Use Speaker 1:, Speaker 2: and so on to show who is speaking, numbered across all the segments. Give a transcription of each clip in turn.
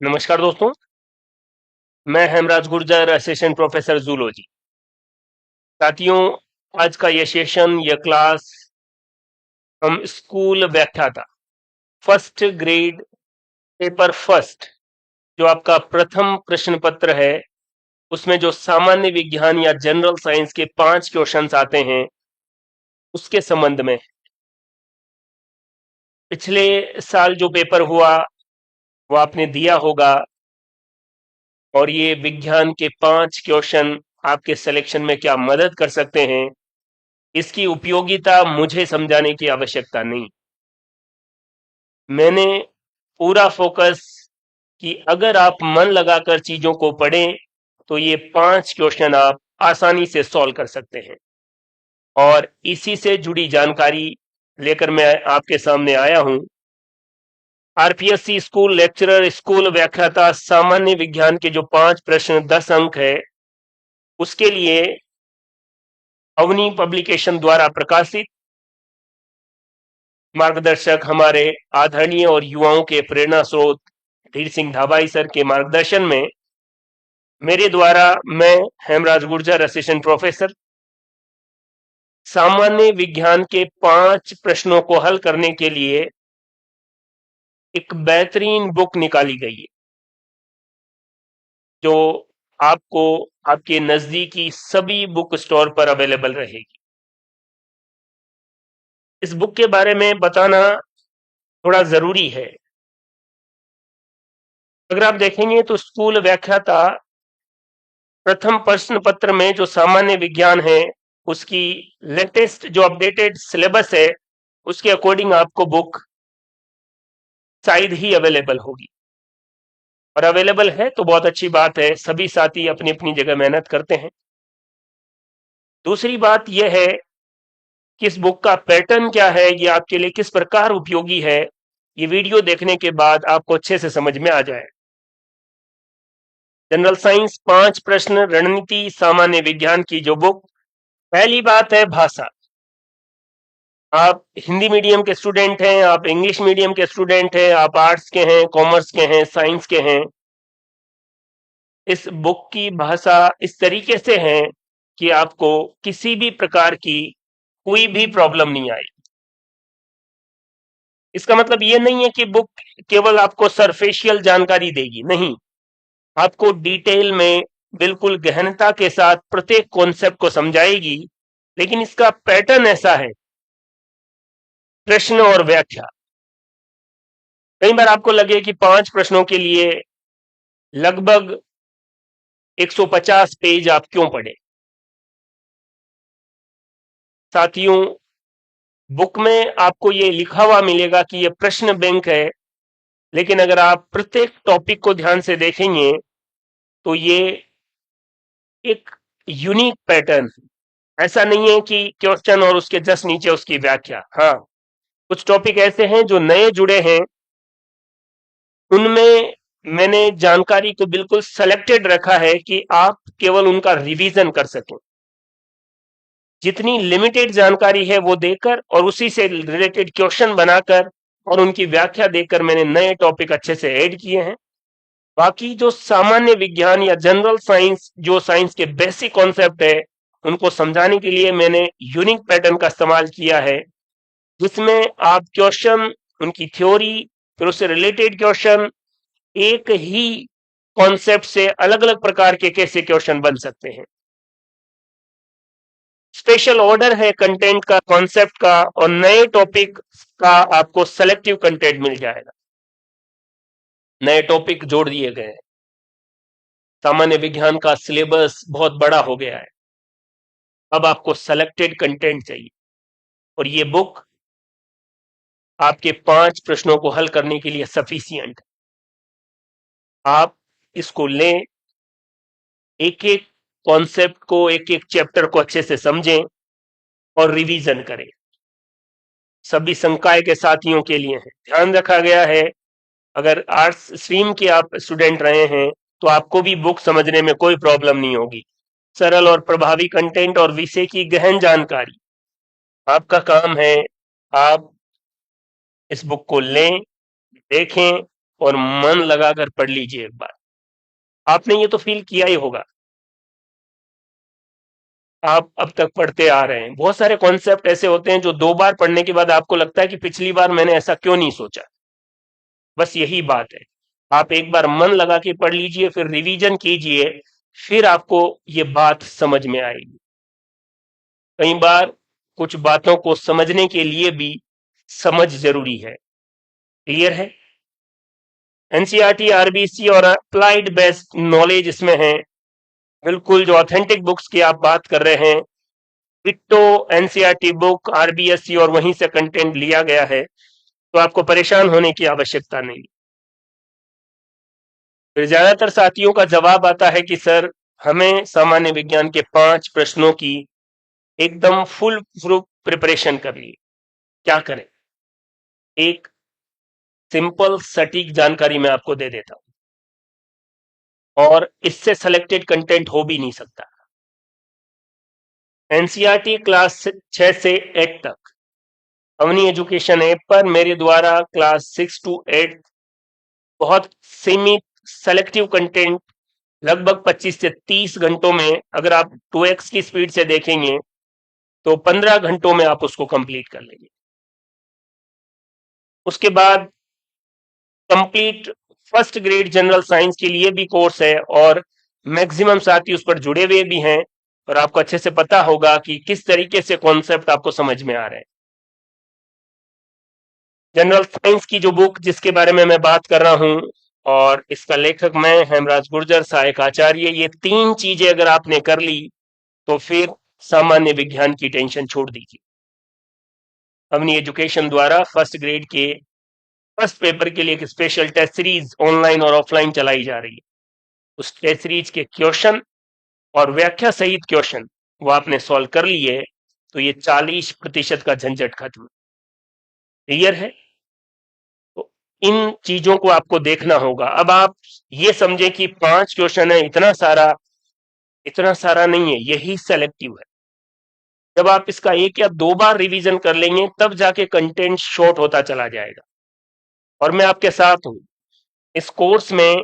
Speaker 1: नमस्कार दोस्तों, मैं Hemraj Gurjar, assistant professor zoology. साथियों, आज का ये सेशन, ये क्लास हम स्कूल व्याख्याता फर्स्ट ग्रेड पेपर फर्स्ट, जो आपका प्रथम प्रश्न पत्र है, उसमें जो सामान्य विज्ञान या जनरल साइंस के 5 क्वेश्चंस आते हैं, उसके संबंध में। पिछले साल जो पेपर हुआ वो आपने दिया होगा, और ये विज्ञान के 5 क्वेश्चन आपके सिलेक्शन में क्या मदद कर सकते हैं, इसकी उपयोगिता मुझे समझाने की आवश्यकता नहीं। मैंने पूरा फोकस कि अगर आप मन लगाकर चीजों को पढ़ें तो ये 5 क्वेश्चन आप आसानी से सॉल्व कर सकते हैं। और इसी से जुड़ी जानकारी लेकर मैं आपके सामने आया हूं। आरपीएससी स्कूल लेक्चरर, स्कूल व्याख्याता, सामान्य विज्ञान के जो 5 प्रश्न 10 अंक है, उसके लिए अवनी पब्लिकेशन द्वारा प्रकाशित, मार्गदर्शक हमारे आदरणीय और युवाओं के प्रेरणा स्रोत धीर सिंह धाबाई सर के मार्गदर्शन में, मेरे द्वारा, मैं हेमराज गुर्जर, असिस्टेंट प्रोफेसर, सामान्य विज्ञान के 5 प्रश्नों को हल करने के लिए एक बेहतरीन बुक निकाली गई है, जो आपको आपके नजदीकी सभी बुक स्टोर पर अवेलेबल रहेगी। इस बुक के बारे में बताना थोड़ा जरूरी है। अगर आप देखेंगे तो स्कूल व्याख्याता प्रथम प्रश्न पत्र में जो सामान्य विज्ञान है, उसकी लेटेस्ट जो अपडेटेड सिलेबस है, उसके अकॉर्डिंग आपको बुक शायद ही अवेलेबल होगी। और अवेलेबल है तो बहुत अच्छी बात है, सभी साथी अपनी अपनी जगह मेहनत करते हैं। दूसरी बात यह है कि इस बुक का पैटर्न क्या है, ये आपके लिए किस प्रकार उपयोगी है, ये वीडियो देखने के बाद आपको अच्छे से समझ में आ जाए। जनरल साइंस 5 प्रश्न रणनीति सामान्य विज्ञान की जो बुक, पहली बात है भाषा। आप हिंदी मीडियम के स्टूडेंट हैं, आप इंग्लिश मीडियम के स्टूडेंट हैं, आप आर्ट्स के हैं, कॉमर्स के हैं, साइंस के हैं, इस बुक की भाषा इस तरीके से है कि आपको किसी भी प्रकार की कोई भी प्रॉब्लम नहीं आएगी। इसका मतलब ये नहीं है कि बुक केवल आपको सरफेशियल जानकारी देगी, नहीं, आपको डिटेल में बिल्कुल गहनता के साथ प्रत्येक कॉन्सेप्ट को समझाएगी। लेकिन इसका पैटर्न ऐसा है, प्रश्न और व्याख्या। कई बार आपको लगे कि 5 प्रश्नों के लिए लगभग 150 पेज आप क्यों पढ़े। साथियों, बुक में आपको ये लिखा हुआ मिलेगा कि ये प्रश्न बैंक है, लेकिन अगर आप प्रत्येक टॉपिक को ध्यान से देखेंगे तो ये एक यूनिक पैटर्न। ऐसा नहीं है कि क्वेश्चन और उसके जस्ट नीचे उसकी व्याख्या। हाँ, कुछ टॉपिक ऐसे हैं जो नए जुड़े हैं, उनमें मैंने जानकारी को बिल्कुल सेलेक्टेड रखा है कि आप केवल उनका रिवीजन कर सकें। जितनी लिमिटेड जानकारी है वो देकर और उसी से रिलेटेड क्वेश्चन बनाकर और उनकी व्याख्या देकर मैंने नए टॉपिक अच्छे से ऐड किए हैं। बाकी जो सामान्य विज्ञान या जनरल साइंस, जो साइंस के बेसिक कॉन्सेप्ट है, उनको समझाने के लिए मैंने यूनिक पैटर्न का इस्तेमाल किया है, जिसमें आप क्वेश्चन, उनकी थ्योरी, फिर उससे रिलेटेड क्वेश्चन, एक ही कॉन्सेप्ट से अलग अलग प्रकार के कैसे क्वेश्चन बन सकते हैं। स्पेशल ऑर्डर है कंटेंट का, कॉन्सेप्ट का, और नए टॉपिक का आपको सेलेक्टिव कंटेंट मिल जाएगा। नए टॉपिक जोड़ दिए गए हैं। सामान्य विज्ञान का सिलेबस बहुत बड़ा हो गया है, अब आपको सेलेक्टेड कंटेंट चाहिए, और ये बुक आपके 5 प्रश्नों को हल करने के लिए सफिशियंट। आप इसको लें, एक एक कॉन्सेप्ट को, एक एक चैप्टर को अच्छे से समझें और रिवीजन करें। सभी संकाय के साथियों के लिए है, ध्यान रखा गया है। अगर आर्ट्स स्ट्रीम के आप स्टूडेंट रहे हैं तो आपको भी बुक समझने में कोई प्रॉब्लम नहीं होगी। सरल और प्रभावी कंटेंट और विषय की गहन जानकारी आपका काम है। आप इस बुक को लें, देखें और मन लगाकर पढ़ लीजिए एक बार। आपने ये तो फील किया ही होगा, आप अब तक पढ़ते आ रहे हैं, बहुत सारे कॉन्सेप्ट ऐसे होते हैं जो 2 बार पढ़ने के बाद आपको लगता है कि पिछली बार मैंने ऐसा क्यों नहीं सोचा। बस यही बात है, आप एक बार मन लगा के पढ़ लीजिए, फिर रिवीजन कीजिए, फिर आपको ये बात समझ में आएगी। कई बार कुछ बातों को समझने के लिए भी समझ जरूरी है। क्लियर है? एनसीईआरटी, आरबीसी और अप्लाइड बेस्ड नॉलेज इसमें है, बिल्कुल जो ऑथेंटिक बुक्स की आप बात कर रहे हैं, डिट्टो एनसीईआरटी बुक, आरबीएससी और वहीं से कंटेंट लिया गया है, तो आपको परेशान होने की आवश्यकता नहीं। फिर ज्यादातर साथियों का जवाब आता है कि सर हमें सामान्य विज्ञान के 5 प्रश्नों की एकदम फुल प्रूफ प्रिपरेशन करनी, क्या करें? एक सिंपल सटीक जानकारी मैं आपको दे देता हूं, और इससे सेलेक्टेड कंटेंट हो भी नहीं सकता। एनसीईआरटी क्लास 6 से 8 तक अवनी एजुकेशन ऐप पर मेरे द्वारा क्लास 6 to 8 बहुत सीमित सेलेक्टिव कंटेंट लगभग 25 से 30 घंटों में, अगर आप 2x की स्पीड से देखेंगे तो 15 घंटों में आप उसको कंप्लीट कर लेंगे। उसके बाद complete first grade general science के लिए भी कोर्स है, और मैक्सिमम साथी उस पर जुड़े हुए भी हैं, और आपको अच्छे से पता होगा कि किस तरीके से कॉन्सेप्ट आपको समझ में आ रहे हैं। जनरल साइंस की जो बुक जिसके बारे में मैं बात कर रहा हूं, और इसका लेखक मैं हेमराज गुर्जर, सहायक आचार्य, ये 3 चीजें अगर आपने कर ली तो फिर सामान्य विज्ञान की टेंशन छोड़ दीजिए। अपनी एजुकेशन द्वारा फर्स्ट ग्रेड के फर्स्ट पेपर के लिए एक स्पेशल टेस्ट सीरीज ऑनलाइन और ऑफलाइन चलाई जा रही है। उस टेस्ट सीरीज के क्वेश्चन और व्याख्या सहित क्वेश्चन वो आपने सॉल्व कर लिए तो ये 40% का झंझट खत्म। क्लियर है? तो इन चीजों को आपको देखना होगा। अब आप ये समझे कि 5 क्वेश्चन है, इतना सारा नहीं है, यही सेलेक्टिव है। जब आप इसका 1 या 2 बार रिवीजन कर लेंगे तब जाके कंटेंट शॉर्ट होता चला जाएगा। और मैं आपके साथ हूं, इस कोर्स में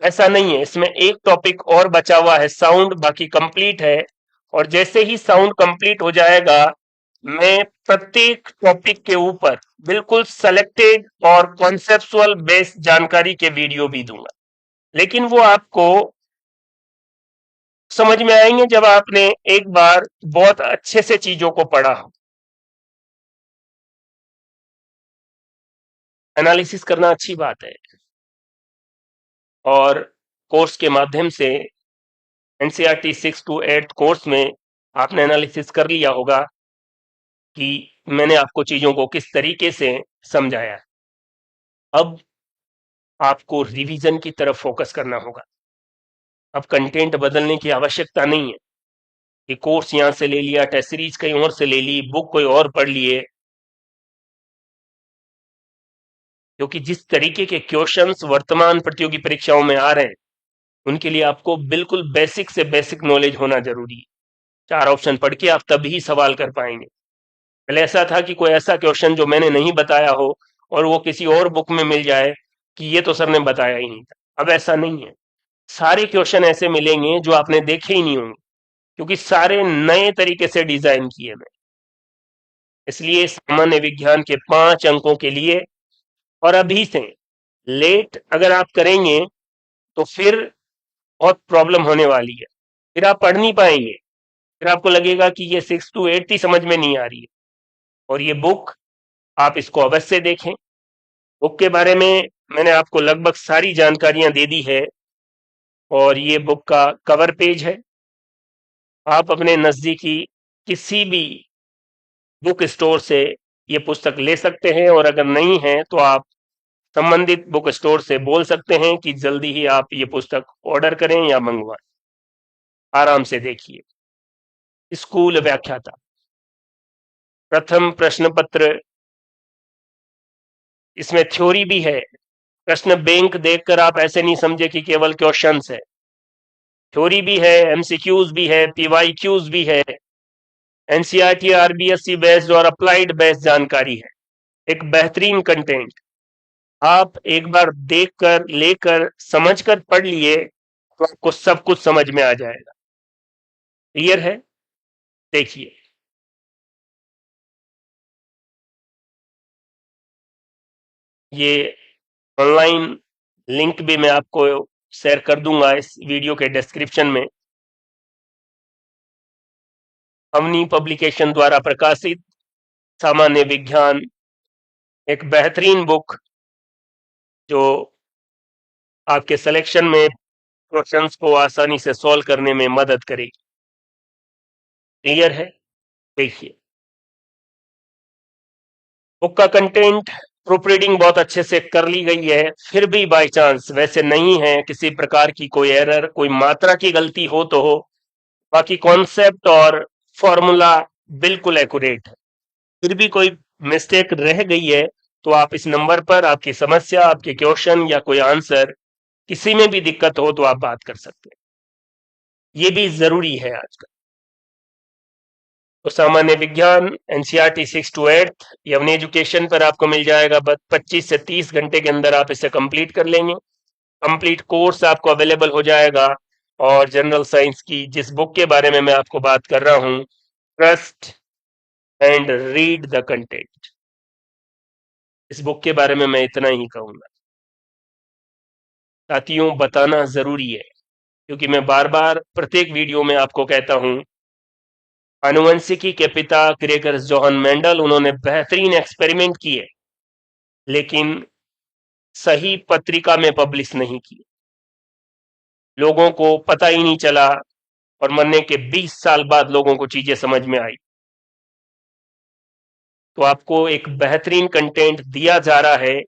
Speaker 1: ऐसा नहीं है, इसमें एक टॉपिक और बचा हुआ है साउंड, बाकी कंप्लीट है। और जैसे ही साउंड कंप्लीट हो जाएगा मैं प्रत्येक टॉपिक के ऊपर बिल्कुल सेलेक्टेड और कॉन्सेप्चुअल बेस्ड जानकारी के वीडियो भी दूंगा, लेकिन वो आपको समझ में आएंगे जब आपने एक बार बहुत अच्छे से चीजों को पढ़ा हो। एनालिसिस करना अच्छी बात है, और कोर्स के माध्यम से एनसीईआरटी 6 to 8 कोर्स में आपने एनालिसिस कर लिया होगा कि मैंने आपको चीजों को किस तरीके से समझाया। अब आपको रिवीजन की तरफ फोकस करना होगा। अब कंटेंट बदलने की आवश्यकता नहीं है कि कोर्स यहां से ले लिया, टेस्ट सीरीज कहीं और से ले ली, बुक कोई और पढ़ लिए, क्योंकि जिस तरीके के क्वेश्चंस वर्तमान प्रतियोगी परीक्षाओं में आ रहे हैं उनके लिए आपको बिल्कुल बेसिक से बेसिक नॉलेज होना जरूरी है। 4 ऑप्शन पढ़ के आप तभी सवाल कर पाएंगे। पहले ऐसा था कि कोई ऐसा क्वेश्चन जो मैंने नहीं बताया हो और वो किसी और बुक में मिल जाए कि ये तो सर ने बताया ही नहीं था। अब ऐसा नहीं है, सारे क्वेश्चन ऐसे मिलेंगे जो आपने देखे ही नहीं होंगे, क्योंकि सारे नए तरीके से डिजाइन किए हुए। इसलिए सामान्य विज्ञान के 5 अंकों के लिए, और अभी से लेट अगर आप करेंगे तो फिर बहुत प्रॉब्लम होने वाली है, फिर आप पढ़ नहीं पाएंगे, फिर आपको लगेगा कि ये 6 to 8 ही समझ में नहीं आ रही है। और ये बुक आप इसको अवश्य देखें। बुक के बारे में मैंने आपको लगभग सारी जानकारियां दे दी है, और ये बुक का कवर पेज है। आप अपने नजदीकी किसी भी बुक स्टोर से ये पुस्तक ले सकते हैं, और अगर नहीं है तो आप संबंधित बुक स्टोर से बोल सकते हैं कि जल्दी ही आप ये पुस्तक ऑर्डर करें या मंगवाएं। आराम से देखिए। स्कूल व्याख्याता, प्रथम प्रश्न पत्र, इसमें थ्योरी भी है। प्रश्न बैंक देखकर आप ऐसे नहीं समझे कि केवल क्वेश्चंस है, थ्योरी भी है, एमसीक्यूज भी है, पीवाईक्यूज भी है, एनसीईआरटी आरबीएससी बेस्ड और अप्लाइड बेस्ड जानकारी है। एक बेहतरीन कंटेंट। आप एक बार देखकर लेकर समझकर पढ़ लिए तो आपको सब कुछ समझ में आ जाएगा। क्लियर है? देखिए, ये ऑनलाइन लिंक भी मैं आपको शेयर कर दूंगा इस वीडियो के डिस्क्रिप्शन में। अवनी पब्लिकेशन द्वारा प्रकाशित सामान्य विज्ञान एक बेहतरीन बुक जो आपके सिलेक्शन में क्वेश्चंस को आसानी से सॉल्व करने में मदद करेगी। क्लियर है? देखिए, बुक का कंटेंट प्रूफ रीडिंग बहुत अच्छे से कर ली गई है, फिर भी बाय चांस वैसे नहीं है, किसी प्रकार की कोई एरर, कोई मात्रा की गलती हो तो हो, बाकी कॉन्सेप्ट और फॉर्मूला बिल्कुल एक्यूरेट है। फिर भी कोई मिस्टेक रह गई है तो आप इस नंबर पर आपकी समस्या, आपके क्वेश्चन या कोई आंसर, किसी में भी दिक्कत हो तो आप बात कर सकते हैं। ये भी जरूरी है आजकल। तो सामान्य विज्ञान एनसीईआरटी 6 to 8 यवनी एजुकेशन पर आपको मिल जाएगा। 25 से 30 घंटे के अंदर आप इसे कंप्लीट कर लेंगे। कंप्लीट कोर्स आपको अवेलेबल हो जाएगा। और जनरल साइंस की जिस बुक के बारे में मैं आपको बात कर रहा हूं, trust and read the content, इस बुक के बारे में मैं इतना ही कहूंगा। साथियों, बताना जरूरी है क्योंकि मैं बार बार प्रत्येक वीडियो में आपको कहता हूं, आनुवंशिकी के पिता ग्रेगर जोहन मेंडल, उन्होंने बेहतरीन एक्सपेरिमेंट किए लेकिन सही पत्रिका में पब्लिश नहीं किए। लोगों को पता ही नहीं चला और मरने के 20 साल बाद लोगों को चीजें समझ में आई। तो आपको एक बेहतरीन कंटेंट दिया जा रहा है।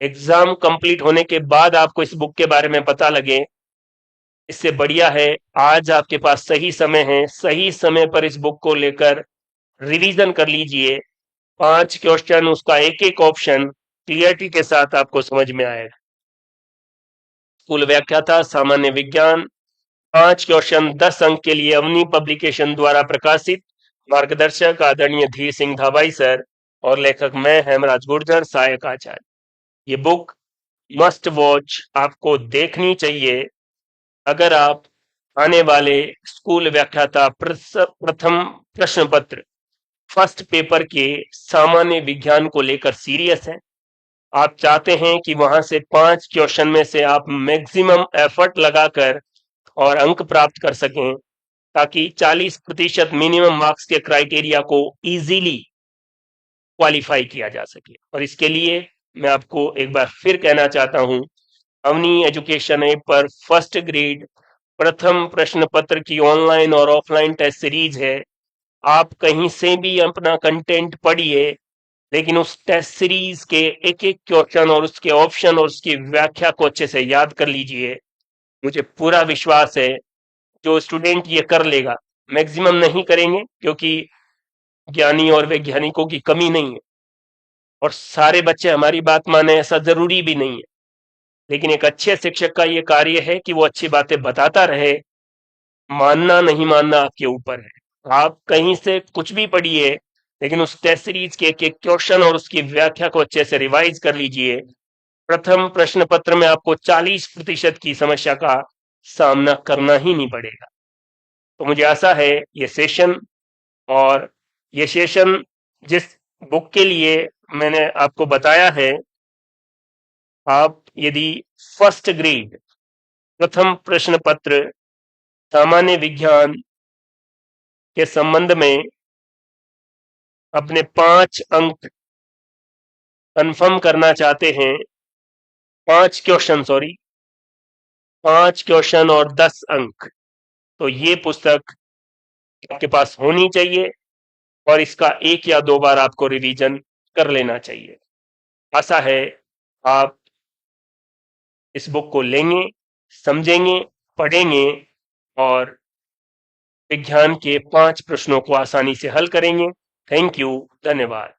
Speaker 1: एग्जाम कंप्लीट होने के बाद आपको इस बुक के बारे में पता लगे, इससे बढ़िया है आज आपके पास सही समय है, सही समय पर इस बुक को लेकर रिवीजन कर लीजिए। 5 क्वेश्चन, उसका एक एक ऑप्शन क्लियरिटी के साथ आपको समझ में आएगा। कुल व्याख्याता सामान्य विज्ञान, 5 क्वेश्चन 10 अंक के लिए अवनी पब्लिकेशन द्वारा प्रकाशित। मार्गदर्शक आदरणीय धीर सिंह धाबाई सर और लेखक मैं हेमराज गुर्जर, सहायक आचार्य। ये बुक मस्ट वॉच, आपको देखनी चाहिए अगर आप आने वाले स्कूल व्याख्याता प्रथम प्रश्न पत्र फर्स्ट पेपर के सामान्य विज्ञान को लेकर सीरियस है। आप चाहते हैं कि वहां से 5 क्वेश्चन में से आप मैक्सिमम एफर्ट लगाकर और अंक प्राप्त कर सकें ताकि 40% मिनिमम मार्क्स के क्राइटेरिया को इजीली क्वालिफाई किया जा सके। और इसके लिए मैं आपको एक बार फिर कहना चाहता हूं, अवनी एजुकेशन ऐप पर फर्स्ट ग्रेड प्रथम प्रश्न पत्र की ऑनलाइन और ऑफलाइन टेस्ट सीरीज है। आप कहीं से भी अपना कंटेंट पढ़िए लेकिन उस टेस्ट सीरीज के एक एक क्वेश्चन और उसके ऑप्शन और उसकी व्याख्या को अच्छे से याद कर लीजिए। मुझे पूरा विश्वास है जो स्टूडेंट ये कर लेगा, मैक्सिमम नहीं करेंगे क्योंकि ज्ञानी और वैज्ञानिकों की कमी नहीं है और सारे बच्चे हमारी बात माने ऐसा जरूरी भी नहीं है, लेकिन एक अच्छे शिक्षक का ये कार्य है कि वो अच्छी बातें बताता रहे। मानना नहीं मानना आपके ऊपर है। आप कहीं से कुछ भी पढ़िए लेकिन उस टेस्ट सीरीज के एक एक क्वेश्चन और उसकी व्याख्या को अच्छे से रिवाइज कर लीजिए। प्रथम प्रश्न पत्र में आपको 40% की समस्या का सामना करना ही नहीं पड़ेगा। तो मुझे आशा है ये सेशन और ये सेशन जिस बुक के लिए मैंने आपको बताया है, आप यदि फर्स्ट ग्रेड प्रथम प्रश्न पत्र सामान्य विज्ञान के संबंध में अपने 5 अंक कंफर्म करना चाहते हैं, 5 क्वेश्चन सॉरी 5 क्वेश्चन और 10 अंक, तो ये पुस्तक आपके पास होनी चाहिए और इसका 1 या 2 बार आपको रिवीजन कर लेना चाहिए। आशा है आप इस बुक को लेंगे, समझेंगे, पढ़ेंगे और विज्ञान के 5 प्रश्नों को आसानी से हल करेंगे। थैंक यू, धन्यवाद।